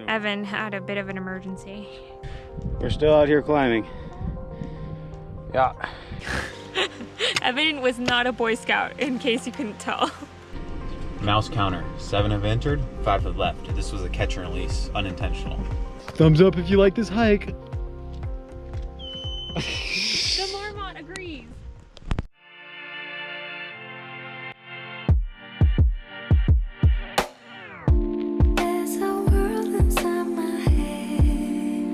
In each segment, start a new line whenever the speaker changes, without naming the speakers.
Evan had a bit of an emergency.
We're still out here climbing. Yeah.
Evan was not a Boy Scout, in case you couldn't tell.
Mouse counter. 7 have entered, 5 have left. This was a catch and release, unintentional.
Thumbs up if you like this hike.
The Marmot agrees.
There's a world inside my head.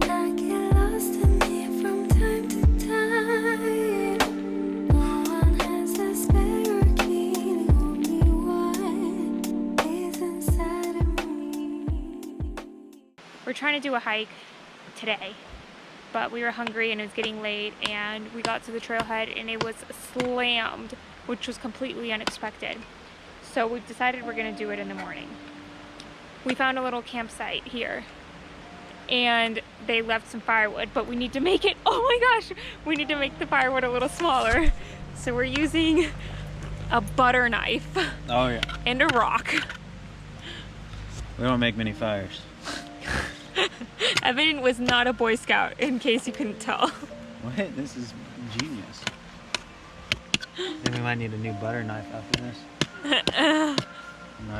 I get lost in it from time to time. No one has a spare key, the only one is inside of me.
We're trying to do a hike today, but we were hungry and it was getting late, and we got to the trailhead and it was slammed, which was completely unexpected. So we decided we're gonna do it in the morning. We found a little campsite here and they left some firewood, but we need to make it, oh my gosh, we need to make the firewood a little smaller. So we're using a butter knife
Oh yeah.
and a rock.
We don't make many fires.
Evan was not a Boy Scout, in case you couldn't tell.
What? This is genius. Then we might need a new butter knife after this.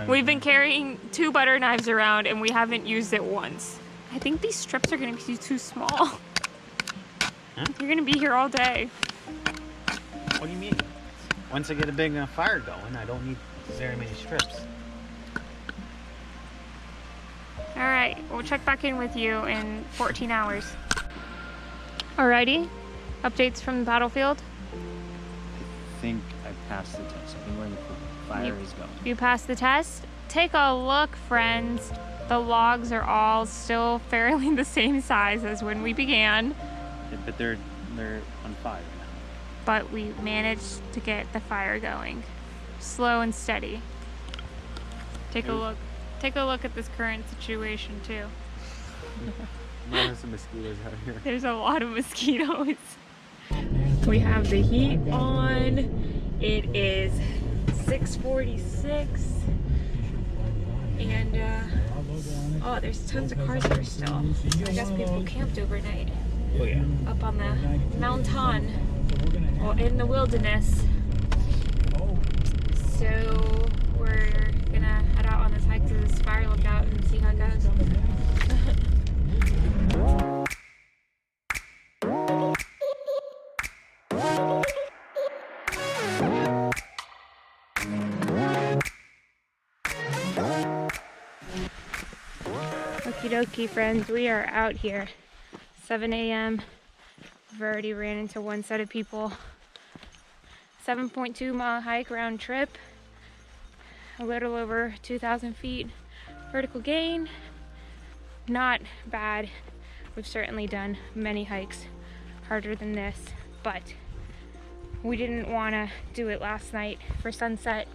We've been carrying 2 butter knives around and we haven't used it once. I think these strips are gonna be too small.
Huh?
You're gonna be here all day.
What do you mean? Once I get a big enough fire going, I don't need very many strips.
All right, we'll check back in with you in 14 hours. Alrighty, updates from the battlefield.
I think I passed the test. I think where the fire is going.
You passed the test. Take a look, friends. The logs are all still fairly the same size as when we began,
Yeah, but they're on fire now.
but we managed to get the fire going. Slow and steady. Take a look. Take a look at this current situation too.
There's some mosquitoes out here.
There's a lot of mosquitoes. We have the heat on. It is 6:46, and oh, there's tons of cars here still. I guess people camped overnight.
Oh yeah.
Up on the mountain, or in the wilderness. So we're gonna head out on this hike to this fire lookout and see how it goes. Okie dokie, friends, we are out here. 7 a.m. We've already ran into one set of people. 7.2 mile hike round trip. A little over 2,000 feet vertical gain. Not bad. We've certainly done many hikes harder than this, but we didn't want to do it last night for sunset,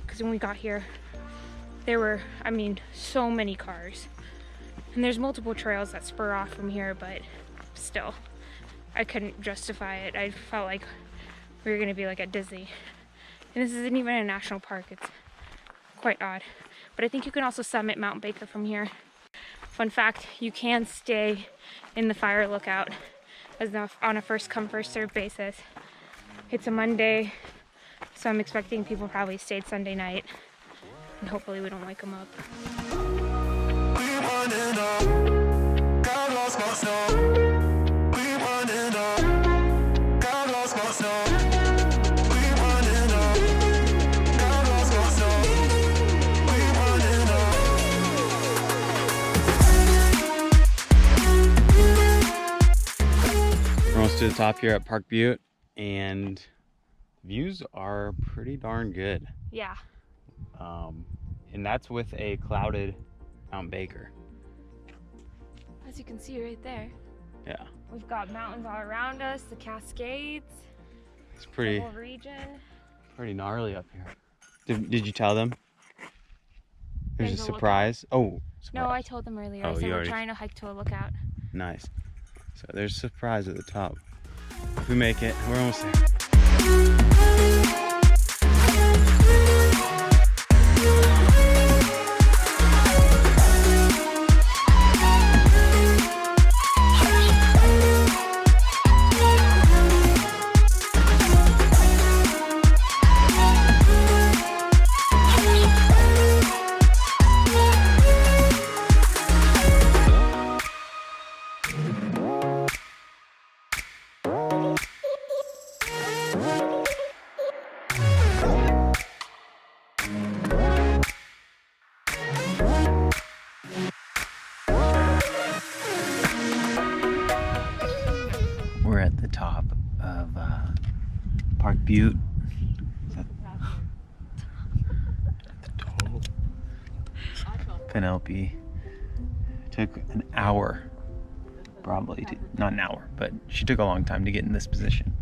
because when we got here there were, I mean, so many cars, and there's multiple trails that spur off from here, but still I couldn't justify it. I felt like we were gonna be like at Disney, and this isn't even a national park. It's quite odd, but I think you can also summit Mount Baker from here. Fun fact, you can stay in the fire lookout as on a first come first served basis. It's a Monday, so I'm expecting people probably stayed Sunday night, and hopefully we don't wake them up.
We're almost to the top here at Park Butte, and views are pretty darn good.
Yeah.
And that's with a clouded Mount Baker.
As you can see right there,
Yeah,
we've got mountains all around us, the Cascades,
it's
the
pretty
whole region.
gnarly up here. Did you tell them? There's a
There's a
surprise. Oh,
No,
surprise.
I told them earlier. I
Oh,
said
you
we're
already-
trying to hike to a lookout.
Nice. So there's a surprise at the top. If we make it, we're almost there. top of Park Butte. Is that the top? Penelope. It took an hour, probably, not an hour, but she took a long time to get in this position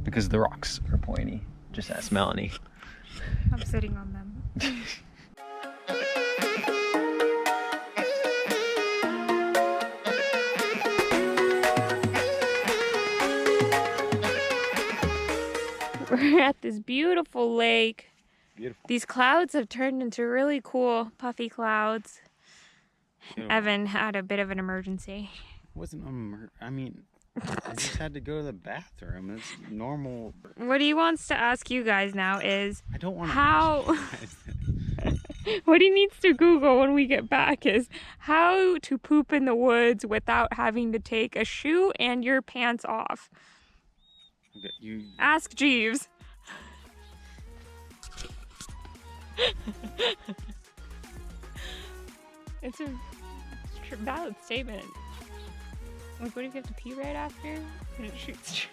because the rocks are pointy. Just ask Melanie.
I'm sitting on them. We're at this beautiful lake.
Beautiful.
These clouds have turned into really cool puffy clouds. Evan had a bit of an emergency.
Wasn't I mean, I just had to go to the bathroom. It's normal.
What he wants to ask you guys now is
I don't want to.
how. What he needs to Google when we get back is how to poop in the woods without having to take a shoe and your pants off.
You
Ask Jeeves. It's a valid statement. Like, what if you have to pee right after? And it shoots.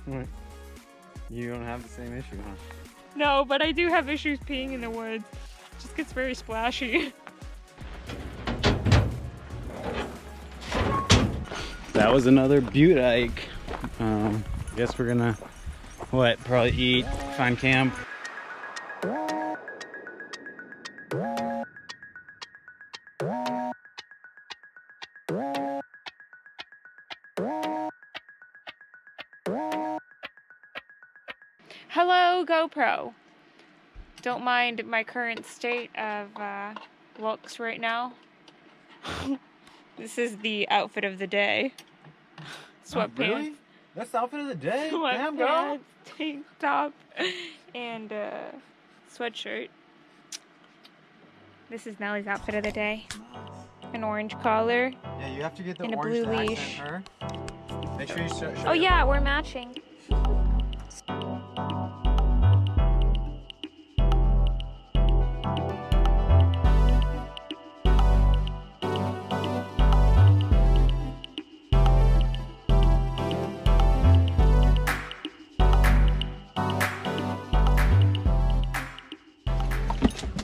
What? You don't have the same issue, huh?
No, but I do have issues peeing in the woods. It just gets very splashy.
That was another butte hike. Guess we're gonna, probably eat, find camp.
Hello, GoPro. Don't mind my current state of looks right now. This is the outfit of the day. Sweatpants.
Oh, really? That's the outfit of the day? Damn, girl.
Sweatpants, tank top, and sweatshirt. This is Nellie's outfit of the day. An orange collar.
Yeah, you have to get the
And a
orange
blue
to
leash.
accent her. Make sure you show
Oh yeah, we're matching.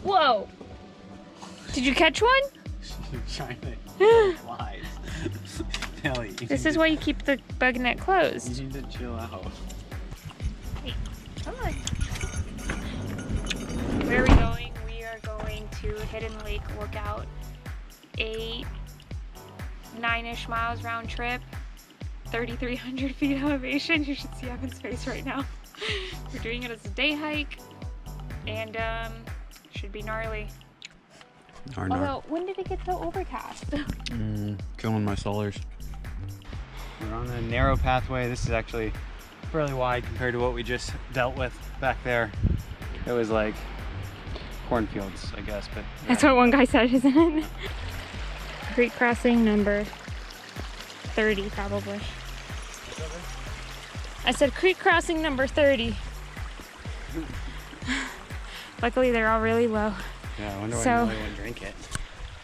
Whoa! Did you catch one?
Trying to flies. Nelly,
This is why you keep the bug net closed.
you need to chill out.
Hey, come on. Where are we going? We are going to Hidden Lake Lookout. 9-ish miles round trip. 3,300 feet elevation. You should see Evan's face right now. We're doing it as a day hike. And should be gnarly. Although, when did it get so overcast?
Killing my solars. We're on a narrow pathway. This is actually fairly wide compared to what we just dealt with back there. It was like cornfields, I guess, but yeah.
That's what one guy said, isn't it? Creek crossing number 30, probably. I said creek crossing number 30. Luckily, they're all really low.
Yeah, I wonder why
So-
Nelly wouldn't drink it.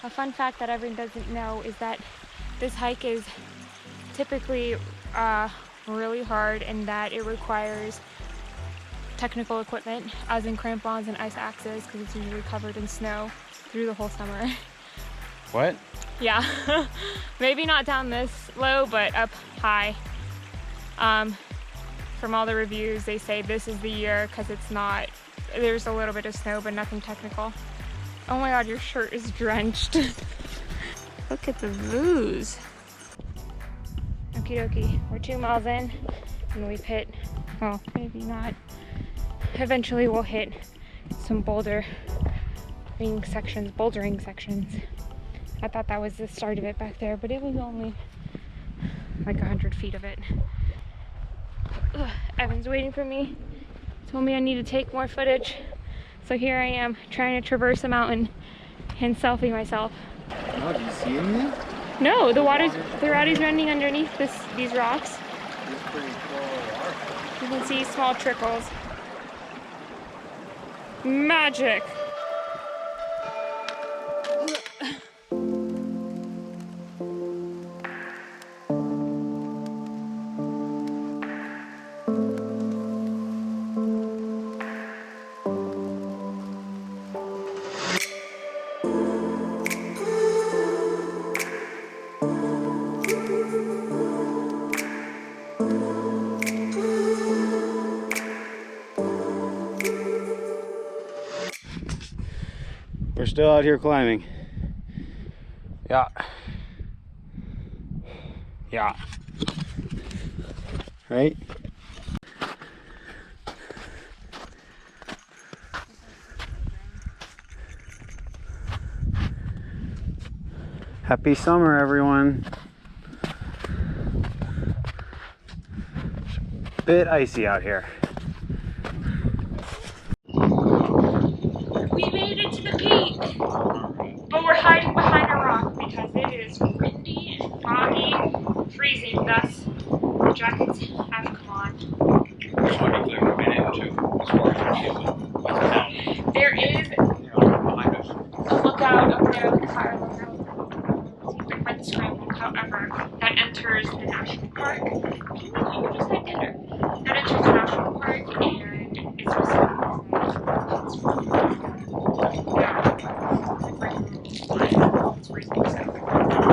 A fun fact that everyone doesn't know is that this hike is typically really hard and that it requires technical equipment, as in crampons and ice axes, because it's usually covered in snow through the whole summer.
What?
Yeah, maybe not down this low, but up high. From all the reviews, they say this is the year because it's not, there's a little bit of snow, but nothing technical. Oh my god, your shirt is drenched. Look at the views. Okie dokie, we're 2 miles in and we've hit, well, maybe not. Eventually we'll hit some bouldering sections. I thought that was the start of it back there, but it was only like 100 feet of it. Ugh, Evan's waiting for me. Told me I need to take more footage. So here I am, trying to traverse a mountain and selfie myself.
Oh, do you see anything?
No, the water's running underneath these rocks.
It's pretty cool.
You can see small trickles. Magic!
We're still out here climbing. Yeah. Yeah. Right? Happy summer, everyone. It's a bit icy out here.
We made it to the peak, but we're hiding behind a rock because it is windy and foggy, freezing, thus the jackets have come on. There is a lookout up there, like a fire lookout. Different scramble, however, that enters the national park. You just had dinner. That enters the national park and it's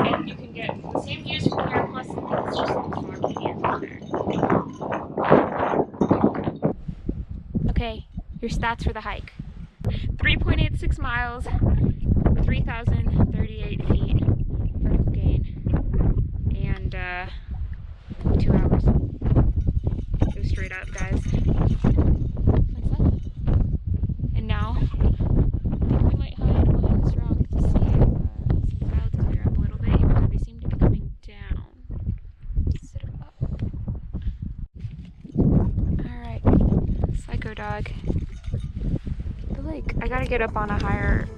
and you can get the same views from here, plus it's just a foggy and there. Okay, your stats for the hike. 3.86 miles, 3,038 feet vertical gain, and 2 hours. Go straight up, guys. What's that? And now, I think we might hide behind this rock to see if some clouds clear up a little bit, even though they seem to be coming down. Sit up. Alright, Psycho Dog. The lake. I gotta get up on a higher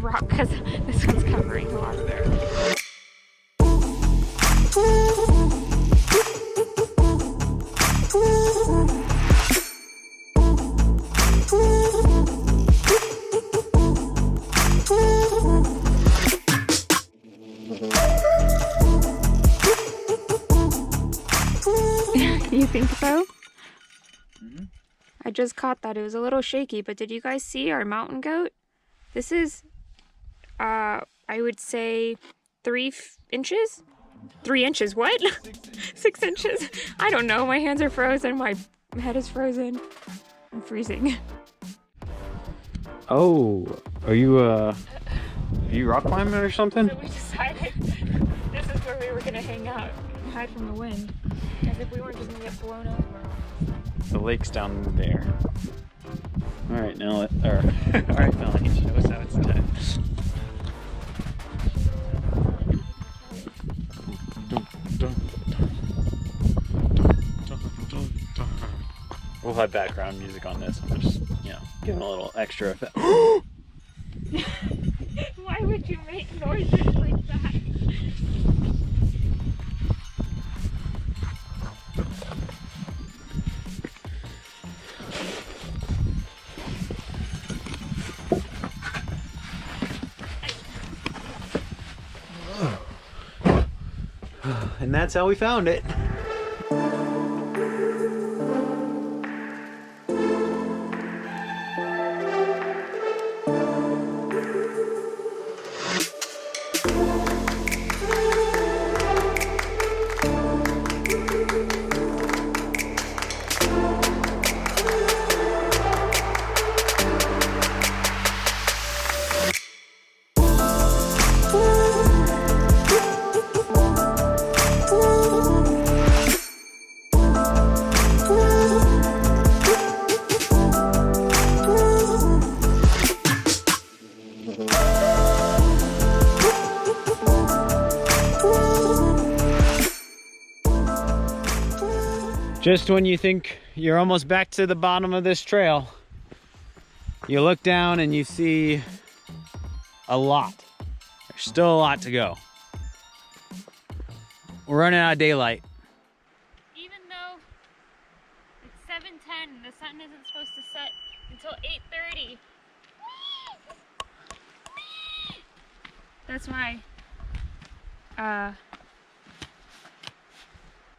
rock because this one's covering a lot of it. You think so?
Mm-hmm.
I just caught that. It was a little shaky, but did you guys see our mountain goat? This is, I would say 3 inches? 3 inches, what? 6 inches? I don't know. My hands are frozen. My head is frozen. I'm freezing.
Oh, are you rock climbing or something?
So we decided this is where we were going to hang out and hide from the wind. As if we weren't just going to get blown over.
The lake's down there. All right, now all right, Melanie, show us how it's done. We'll have background music on this. I'm just, giving a little extra effect.
Why would you make noises like that?
And that's how we found it. Just when you think you're almost back to the bottom of this trail, you look down and you see a lot. There's still a lot to go. We're running out of daylight.
Even though it's 7:10, the sun isn't supposed to set until 8:30. That's my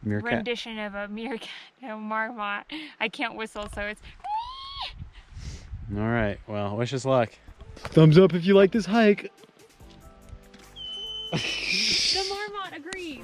Meerkat.
rendition of a meerkat, a marmot. I can't whistle, so it's.
All right, well, wish us luck. Thumbs up if you like this hike.
The marmot agrees.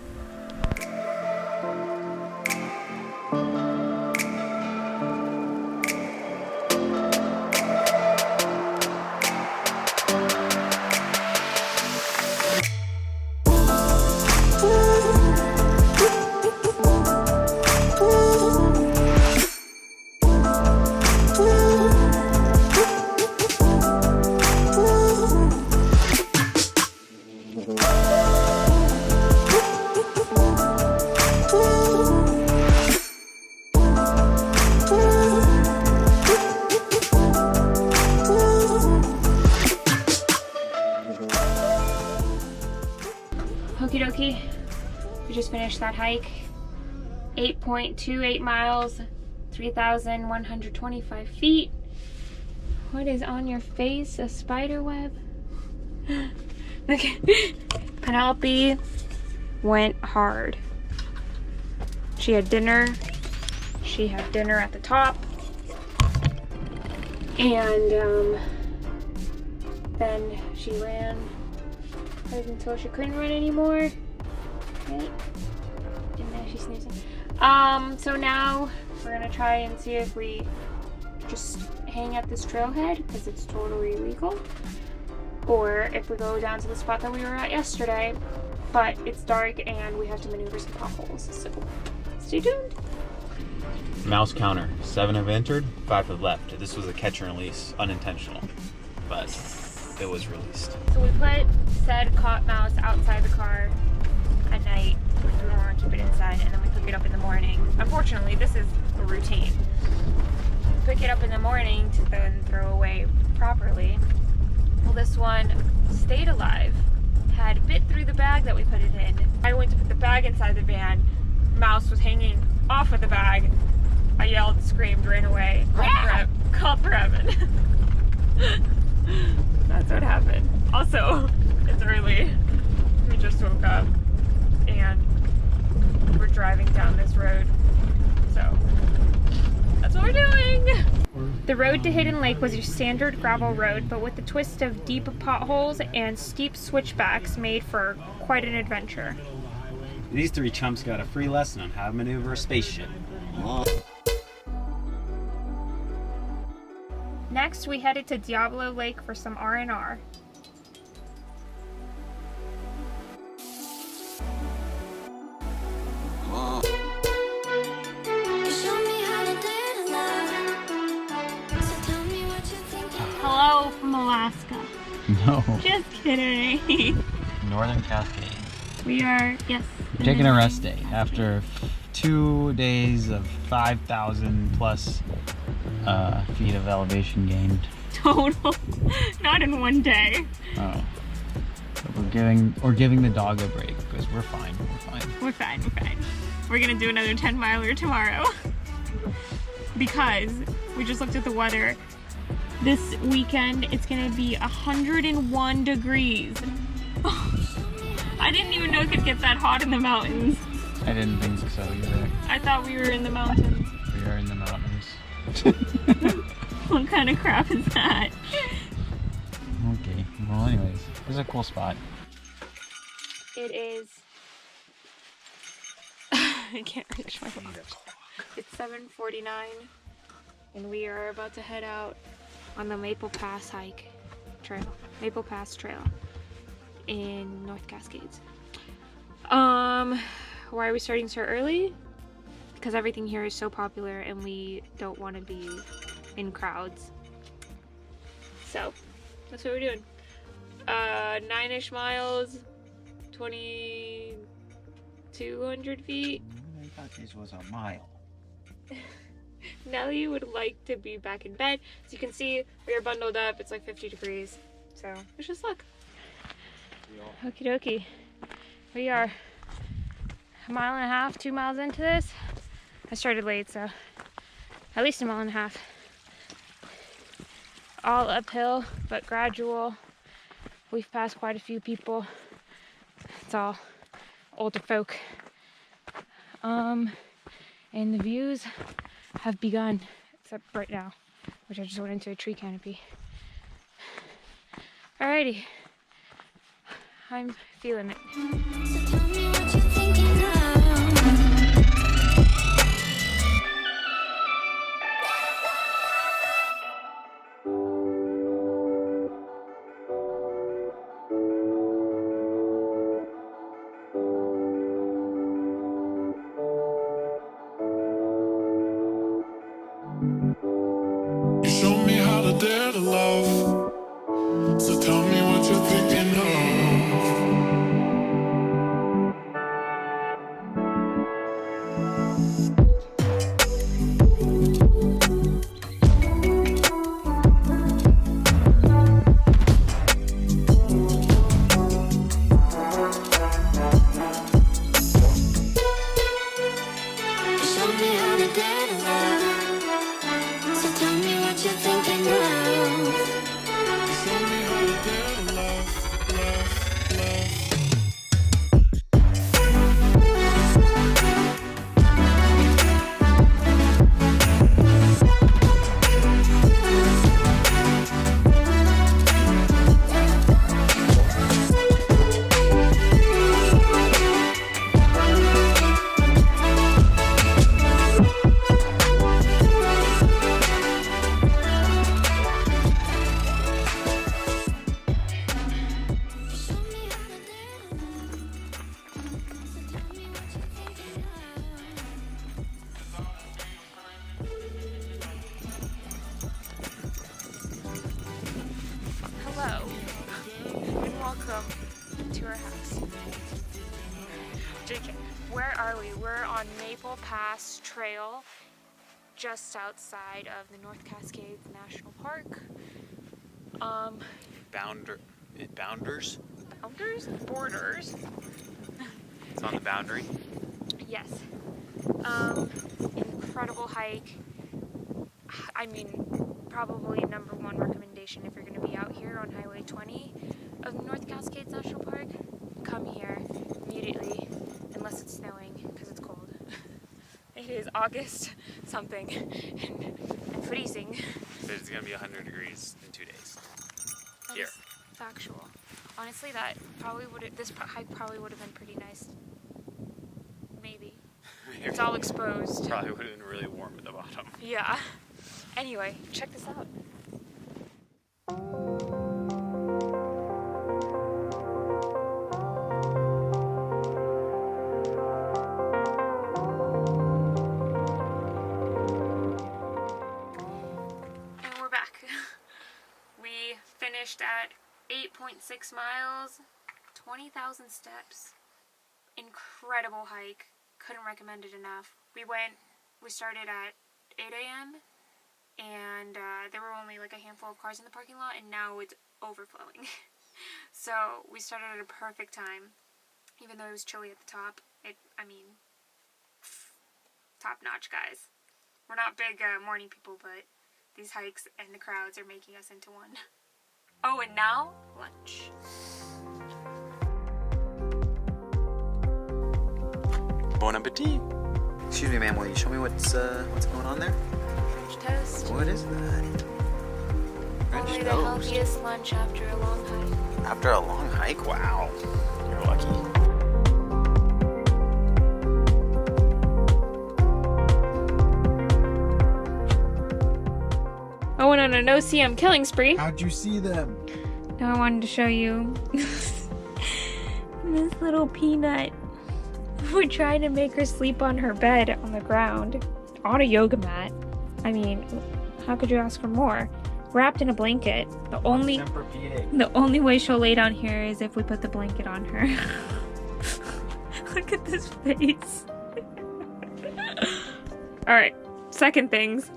finished that hike. 8.28 miles, 3,125 feet. What is on your face? A spider web? Okay. Penelope went hard. She had dinner. She had dinner at the top. And then she ran right until she couldn't run anymore. Right? And now she's snoozing. So now we're gonna try and see if we just hang at this trailhead because it's totally legal, or if we go down to the spot that we were at yesterday, but it's dark and we have to maneuver some potholes. So stay tuned.
Mouse counter. 7 have entered, 5 have left. This was a catch and release, unintentional, but it was released.
So we put said caught mouse outside the car at night because we don't want to keep it inside, and then we pick it up in the morning. Unfortunately, this is a routine. Pick it up in the morning to then throw away properly. Well, this one stayed alive, had bit through the bag that we put it in. I went to put the bag inside the van. Mouse was hanging off of the bag. I yelled, screamed, ran away, called for Evan. That's what happened. Also, it's early. We just woke up and we're driving down this road. So that's what we're doing. The road to Hidden Lake was your standard gravel road, but with the twist of deep potholes and steep switchbacks made for quite an adventure.
These 3 chumps got a free lesson on how to maneuver a spaceship.
Next, we headed to Diablo Lake for some R&R. Hello from Alaska.
No.
Just kidding.
Northern Cascades.
We are, yes.
We're taking a rest day after 2 days of 5,000 plus feet of elevation gained.
Total. Not in one day.
Oh. But we're giving the dog a break because we're fine.
We're fine. We're gonna do another 10 miler tomorrow. Because we just looked at the weather. This weekend it's gonna be 101 degrees. I didn't even know it could get that hot in the mountains.
I didn't think so either.
I thought we were in the mountains.
We are in the mountains.
What kind of crap is that?
Okay, well anyways, this is a cool spot.
It is... I can't reach my watch. It's 7:49 and we are about to head out on the Maple Pass Trail in North Cascades. Why are we starting so early? Because everything here is so popular and we don't want to be in crowds. So that's what we're doing. 9-ish miles, 2,200 feet.
I thought this was a mile.
Nellie would like to be back in bed. As you can see, we are bundled up. It's like 50 degrees. So wish us luck. Okie dokie. We are 1.5 miles, 2 miles into this. I started late, so at least 1.5 miles. All uphill, but gradual. We've passed quite a few people. It's all older folk. And the views have begun, except right now, which I just went into a tree canopy. Alrighty. I'm feeling it.
So tell me what you're thinking of.
You showed me how to dare to love. So tell me what you're thinking of.
our house. JK, where are we? We're on Maple Pass Trail, just outside of the North Cascades National Park.
Bounders?
Borders?
It's on the boundary.
Yes. Incredible hike. I mean, probably #1 recommendation if you're going to be out here on Highway 20 of the North Cascades National Park. Come here immediately, unless it's snowing, because it's cold. It is August something, and freezing.
So it's going to be 100 degrees in 2 days.
That
Here.
is factual. Honestly, this hike probably would have been pretty nice. Maybe. It's all exposed.
Probably would have been really warm at the bottom.
Yeah. Anyway, check this out. And we're back. We finished at 8.6 miles, 20,000 steps. Incredible hike. Couldn't recommend it enough. We started at 8 a.m. and there were only like a handful of cars in the parking lot, and now it's overflowing. So we started at a perfect time, even though it was chilly at the top. Top notch, guys. We're not big morning people, but these hikes and the crowds are making us into one. Oh, and now lunch.
Bon appetit.
Excuse me, ma'am. Will you show me what's going on there?
French toast.
What is that?
Probably
French
the
toast.
healthiest lunch after a long hike.
After a long hike? Wow. You're lucky.
I went on a no-CM killing spree.
How'd you see them?
Now I wanted to show you this little peanut. We're trying to make her sleep on her bed on the ground, on a yoga mat. I mean, how could you ask for more? Wrapped in a blanket. The only way she'll lay down here is if we put the blanket on her. Look at this face. Alright, second things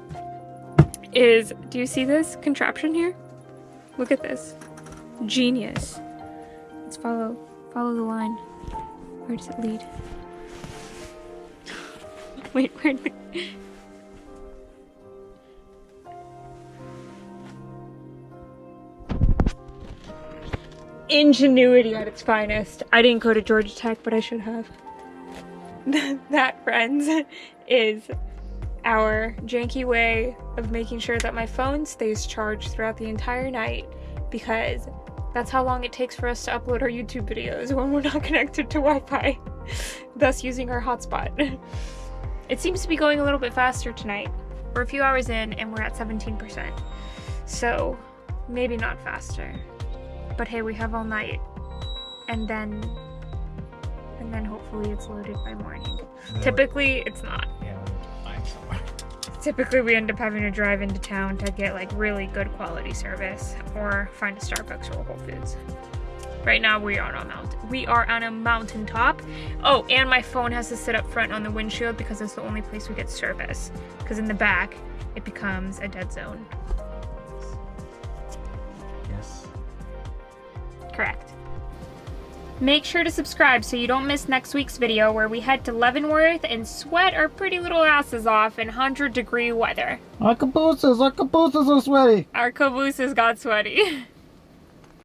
is, do you see this contraption here? Look at this. Genius. Let's follow the line. Where does it lead? Wait, where did it... Ingenuity at its finest. I didn't go to Georgia Tech, but I should have. That, friends, is our janky way of making sure that my phone stays charged throughout the entire night, because that's how long it takes for us to upload our YouTube videos when we're not connected to Wi-Fi, thus using our hotspot. It seems to be going a little bit faster tonight. We're a few hours in and we're at 17%. So maybe not faster. But hey, we have all night. And then hopefully it's loaded by morning. Typically it's not.
Yeah, I'm somewhere.
Typically we end up having to drive into town to get like really good quality service or find a Starbucks or a Whole Foods. Right now we are on a mountaintop. Oh, and my phone has to sit up front on the windshield because it's the only place we get service. Because in the back, it becomes a dead zone.
Yes.
Correct. Make sure to subscribe so you don't miss next week's video where we head to Leavenworth and sweat our pretty little asses off in 100-degree weather.
Our cabooses are sweaty.
Our cabooses got sweaty.